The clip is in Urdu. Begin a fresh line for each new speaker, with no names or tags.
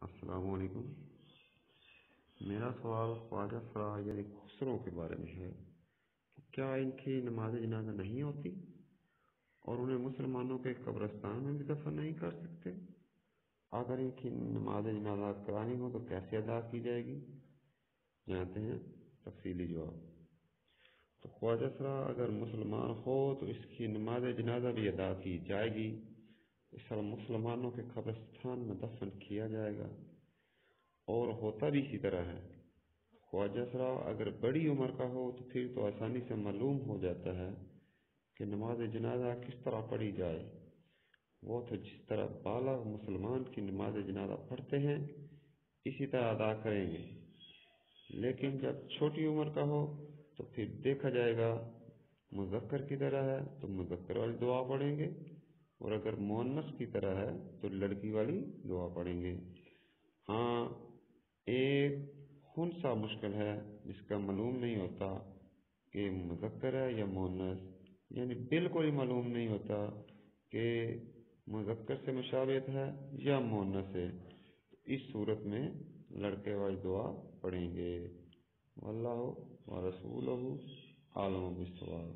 السلام علیکم۔ میرا سوال خواجہ سرا یعنی خسرو کے بارے میں ہے کہ کیا ان کی نماز جنازہ نہیں ہوتی اور انہیں مسلمانوں کے قبرستان میں بھی دفن نہیں کر سکتے؟ اگر ان کی نماز جنازہ کرانی ہو تو کیسے ادا کی جائے گی؟ جانتے ہیں تفصیلی جواب۔ تو خواجہ سرا اگر مسلمان ہو تو اس کی نماز جنازہ بھی ادا کی جائے گی، اس طرح مسلمانوں کے قبرستان میں دفن کیا جائے گا، اور ہوتا بھی اسی طرح ہے۔ خواجہ سرا اگر بڑی عمر کا ہو تو پھر تو آسانی سے معلوم ہو جاتا ہے کہ نماز جنازہ کس طرح پڑھی جائے۔ وہ تو جس طرح بالغ مسلمان کی نماز جنازہ پڑھتے ہیں اسی طرح ادا کریں گے، لیکن جب چھوٹی عمر کا ہو تو پھر دیکھا جائے گا مذکر کی طرح ہے تو مذکر والی دعا پڑھیں گے، اور اگر مؤنث کی طرح ہے تو لڑکی والی دعا پڑھیں گے۔ ہاں، ایک خنثی مشکل ہے جس کا معلوم نہیں ہوتا کہ مذکر ہے یا مؤنث، یعنی بالکل ہی معلوم نہیں ہوتا کہ مذکر سے مشابہت ہے یا مؤنث ہے، تو اس صورت میں لڑکے والی دعا پڑھیں گے۔ واللہ ورسولہ عالم بالصواب۔